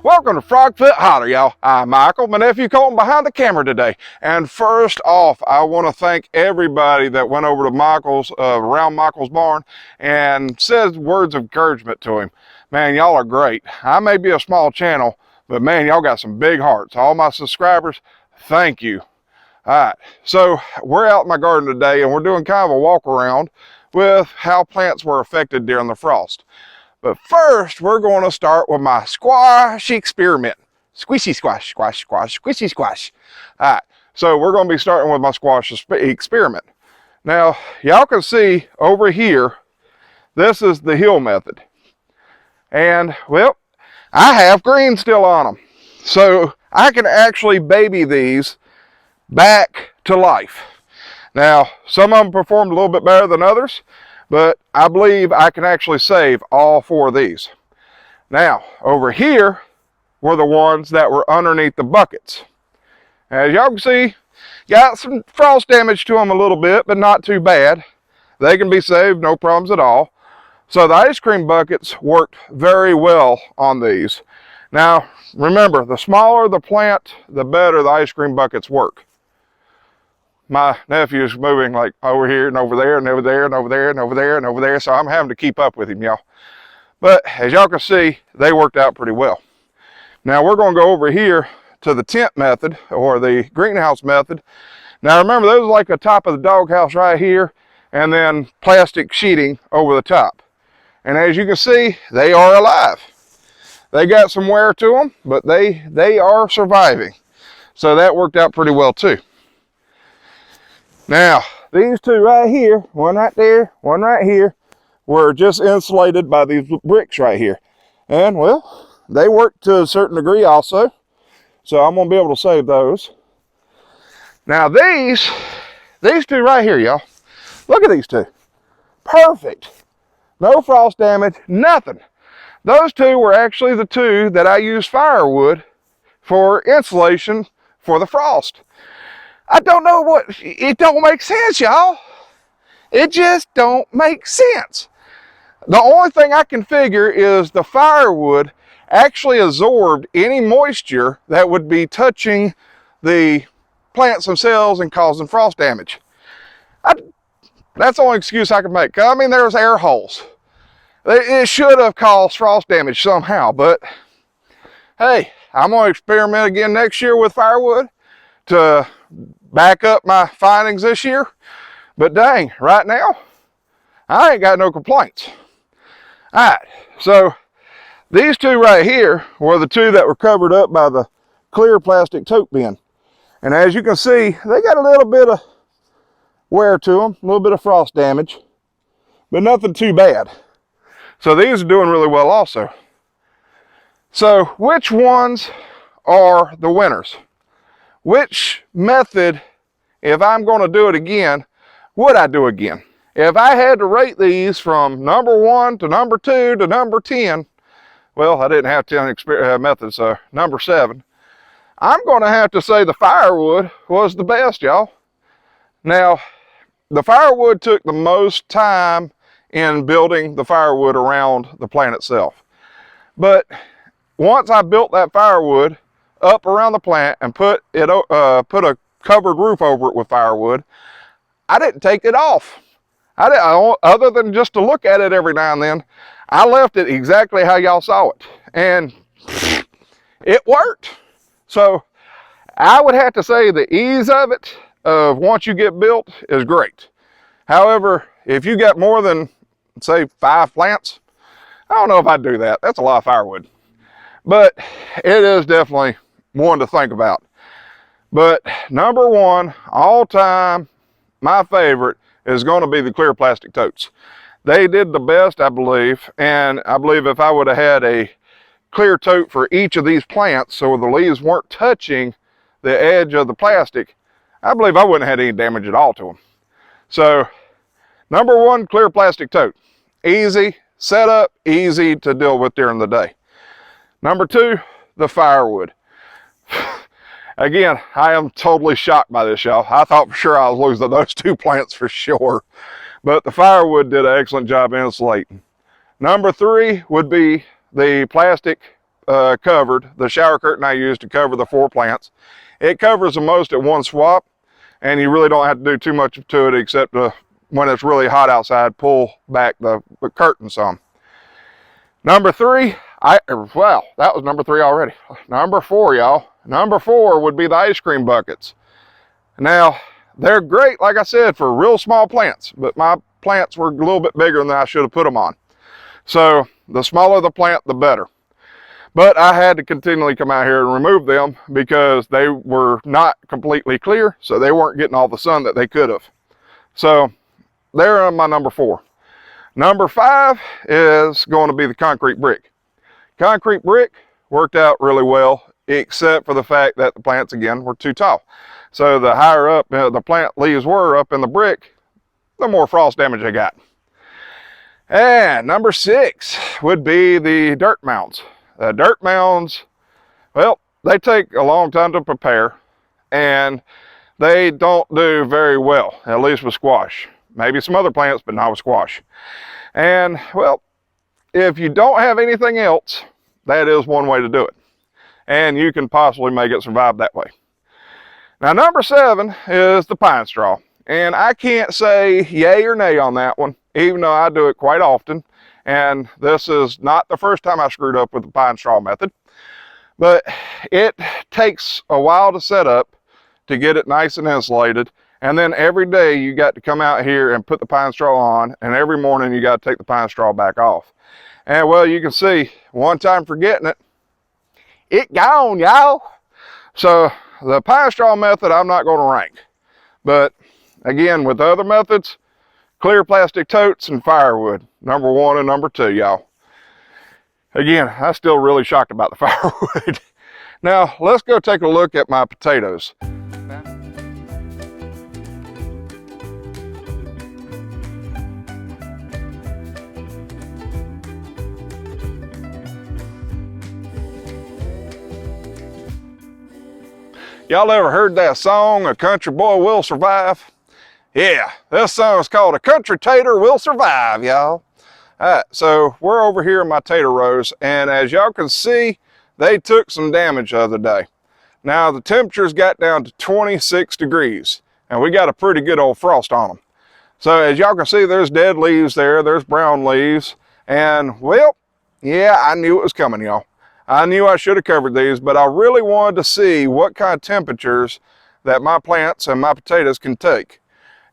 Welcome to Frogfoot Holler, y'all. I'm Michael, my nephew Colton, behind the camera today. And first off, I want to thank everybody that went over to Michael's, around Michael's barn and said words of encouragement to him. Man, y'all are great. I may be a small channel, but man, y'all got some big hearts. All my subscribers, thank you. All right, so we're out in my garden today and we're doing kind of a walk around with how plants were affected during the frost. But first, we're going to start with my squash experiment. Squishy squash, squash, squash, squishy squash. All right, so we're going to be starting with my squash experiment. Now, y'all can see over here, this is the hill method. And, well, I have green still on them. So I can actually baby these back to life. Now, some of them performed a little bit better than others, but I believe I can actually save all four of these. Now, over here were the ones that were underneath the buckets. As y'all can see, got some frost damage to them a little bit, but not too bad. They can be saved, no problems at all. So the ice cream buckets worked very well on these. Now, remember, the smaller the plant, the better the ice cream buckets work. My nephew's moving like over here and over there and over there and over there and over there and over there, so I'm having to keep up with him, y'all. But as y'all can see, they worked out pretty well. Now we're going to go over here to the tent method, or the greenhouse method. Now remember, those are like the top of the doghouse right here, and then plastic sheeting over the top. And as you can see, they are alive. They got some wear to them, but they are surviving. So that worked out pretty well too. Now, these two right here, one right there, one right here, were just insulated by these bricks right here. And, well, they work to a certain degree also. So I'm going to be able to save those. Now, these two right here, y'all. Look at these two. Perfect. No frost damage, nothing. Those two were actually the two that I used firewood for insulation for the frost. I don't know it don't make sense, y'all. It just don't make sense. The only thing I can figure is the firewood actually absorbed any moisture that would be touching the plants themselves and causing frost damage. That's the only excuse I can make. I mean, there's air holes. It should have caused frost damage somehow, but hey, I'm going to experiment again next year with firewood to back up my findings this year. But dang, right now, I ain't got no complaints. All right, so these two right here were the two that were covered up by the clear plastic tote bin. And as you can see, they got a little bit of wear to them, a little bit of frost damage, but nothing too bad. So these are doing really well also. So which ones are the winners? Which method, if I'm going to do it again, would I do again? If I had to rate these from number 1 to number 2 to number 10, well, I didn't have 10 methods, so number 7, I'm going to have to say the firewood was the best, y'all. Now, the firewood took the most time in building the firewood around the plant itself. But once I built that firewood up around the plant and put a covered roof over it with firewood, I didn't take it off. Other than just to look at it every now and then, I left it exactly how y'all saw it, and it worked. So I would have to say the ease of it, once you get built, is great. However, if you got more than, say, 5 plants, I don't know if I'd do that. That's a lot of firewood. But it is definitely one to think about. But number 1, all time, my favorite, is going to be the clear plastic totes. They did the best, I believe, and I believe if I would have had a clear tote for each of these plants so the leaves weren't touching the edge of the plastic, I believe I wouldn't have had any damage at all to them. So, number 1, clear plastic tote. Easy setup, easy to deal with during the day. Number 2, the firewood. Again, I am totally shocked by this, y'all. I thought for sure I was losing those 2 plants for sure. But the firewood did an excellent job insulating. Number 3 would be the plastic covered. The shower curtain I used to cover the 4 plants. It covers the most at one swap, and you really don't have to do too much to it except when it's really hot outside, pull back the curtain some. Number 3, well, that was number 3 already. Number 4, y'all. Number 4 would be the ice cream buckets. Now, they're great, like I said, for real small plants, but my plants were a little bit bigger than I should have put them on. So the smaller the plant, the better. But I had to continually come out here and remove them because they were not completely clear, so they weren't getting all the sun that they could have. So they're my number 4. Number 5 is going to be the concrete brick. Concrete brick worked out really well, except for the fact that the plants, again, were too tall. So the higher up the plant leaves were up in the brick, the more frost damage I got. And number 6 would be the dirt mounds. The dirt mounds, well, they take a long time to prepare, and they don't do very well, at least with squash. Maybe some other plants, but not with squash. And, well, if you don't have anything else, that is one way to do it. And you can possibly make it survive that way. Now, number 7 is the pine straw. And I can't say yay or nay on that one, even though I do it quite often. And this is not the first time I screwed up with the pine straw method. But it takes a while to set up to get it nice and insulated. And then every day you got to come out here and put the pine straw on. And every morning you got to take the pine straw back off. And well, you can see, one time forgetting it gone, y'all. So the pine straw method, I'm not going to rank. But again, with the other methods, clear plastic totes and firewood, number 1 and number 2, y'all. Again, I'm still really shocked about the firewood. Now, let's go take a look at my potatoes. Y'all ever heard that song, A Country Boy Will Survive? Yeah, this song is called A Country Tater Will Survive, y'all. All right, so we're over here in my tater rows, and as y'all can see, they took some damage the other day. Now, the temperatures got down to 26 degrees, and we got a pretty good old frost on them. So as y'all can see, there's dead leaves there, there's brown leaves, and well, yeah, I knew it was coming, y'all. I knew I should have covered these, but I really wanted to see what kind of temperatures that my plants and my potatoes can take.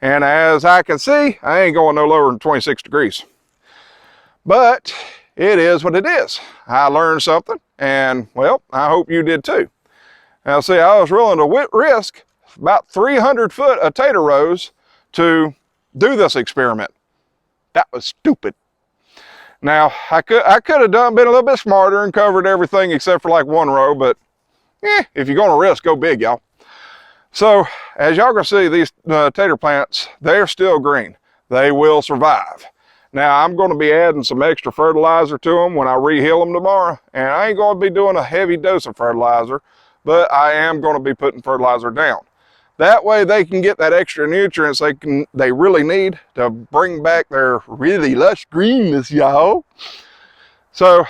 And as I can see, I ain't going no lower than 26 degrees. But it is what it is. I learned something, and well, I hope you did too. Now see, I was willing to risk about 300 foot of tater rows to do this experiment. That was stupid. Now, I could have been a little bit smarter and covered everything except for like 1 row, but if you're gonna risk, go big, y'all. So, as y'all can see, these tater plants, they're still green. They will survive. Now, I'm gonna be adding some extra fertilizer to them when I re-hill them tomorrow, and I ain't gonna be doing a heavy dose of fertilizer, but I am gonna be putting fertilizer down. That way they can get that extra nutrients they really need to bring back their really lush greenness, y'all. So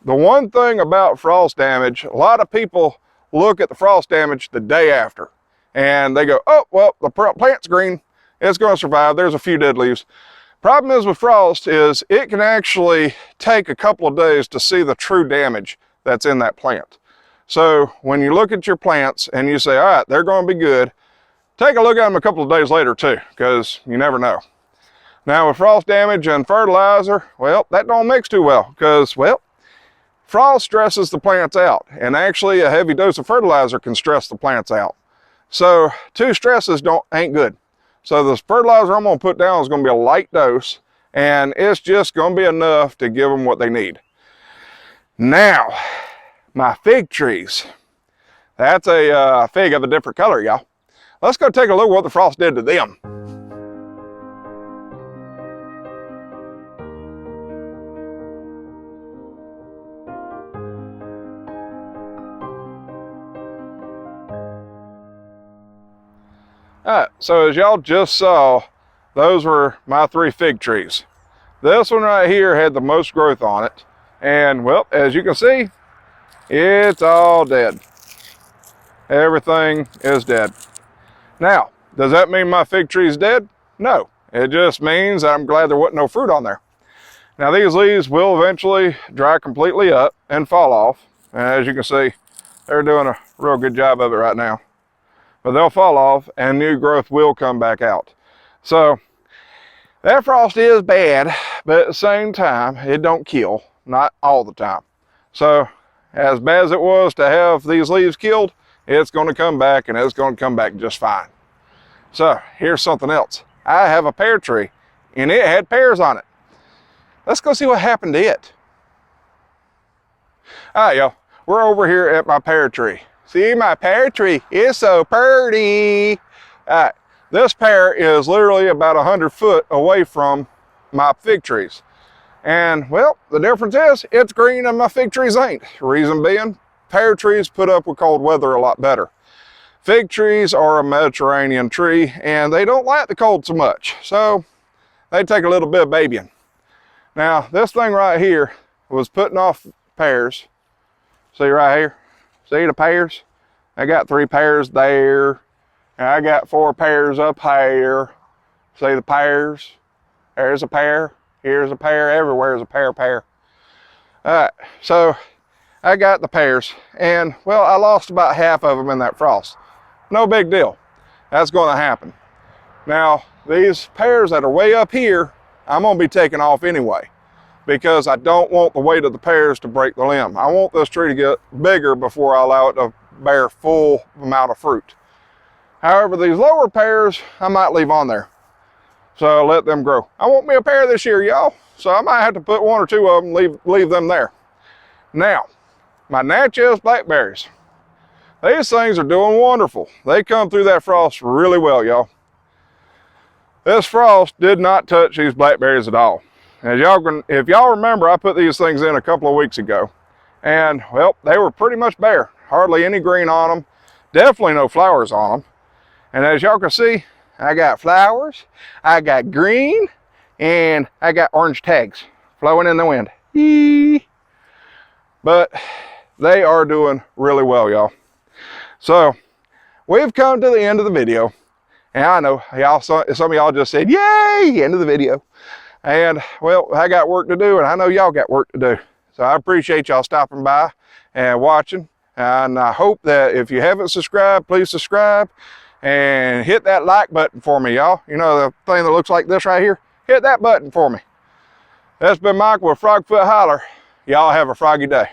the one thing about frost damage, a lot of people look at the frost damage the day after and they go, oh, well, the plant's green, it's going to survive, there's a few dead leaves. Problem is with frost is it can actually take a couple of days to see the true damage that's in that plant. So when you look at your plants and you say, all right, they're going to be good, take a look at them a couple of days later too, because you never know. Now with frost damage and fertilizer, well, that don't mix too well because, well, frost stresses the plants out, and actually a heavy dose of fertilizer can stress the plants out. So 2 stresses ain't good. So this fertilizer I'm going to put down is going to be a light dose, and it's just going to be enough to give them what they need. Now, my fig trees. That's a fig of a different color, y'all. Let's go take a look at what the frost did to them. All right, so as y'all just saw, those were my 3 fig trees. This one right here had the most growth on it. And well, as you can see, It's all dead. Everything is dead. Now, does that mean my fig tree is dead? No. It just means I'm glad there wasn't no fruit on there. Now these leaves will eventually dry completely up and fall off. And as you can see, they're doing a real good job of it right now. But they'll fall off and new growth will come back out. So that frost is bad, but at the same time, it don't kill, not all the time. So as bad as it was to have these leaves killed, it's going to come back, and it's going to come back just fine. So here's something else. I have a pear tree and it had pears on it. Let's go see what happened to it. All right, y'all, we're over here at my pear tree. See my pear tree, it's so pretty. All right, this pear is literally about 100 foot away from my fig trees. And well, the difference is it's green and my fig trees ain't. Reason being, pear trees put up with cold weather a lot better. Fig trees are a Mediterranean tree and they don't like the cold so much. So they take a little bit of babying. Now this thing right here was putting off pears. See right here? See the pears? I got 3 pears there. And I got 4 pears up here. See the pears? There's a pear. Here's a pear. Everywhere's a pear. All right, so I got the pears. And well, I lost about half of them in that frost. No big deal. That's going to happen. Now, these pears that are way up here, I'm going to be taking off anyway, because I don't want the weight of the pears to break the limb. I want this tree to get bigger before I allow it to bear full amount of fruit. However, these lower pears, I might leave on there. So let them grow. I want me a pear this year, y'all. So I might have to put 1 or 2 of them, leave them there. Now, my Natchez blackberries. These things are doing wonderful. They come through that frost really well, y'all. This frost did not touch these blackberries at all. As if y'all remember, I put these things in a couple of weeks ago. And, well, they were pretty much bare. Hardly any green on them. Definitely no flowers on them. And as y'all can see, I got flowers, I got green, and I got orange tags flowing in the wind. Eee. But they are doing really well, y'all. So we've come to the end of the video. And I know y'all, some of y'all just said, yay, end of the video. And well, I got work to do, and I know y'all got work to do. So I appreciate y'all stopping by and watching. And I hope that if you haven't subscribed, please subscribe and hit that like button for me, y'all. You know, the thing that looks like this right here, hit that button for me. That's been Michael with Frogfoot Holler. Y'all have a froggy day.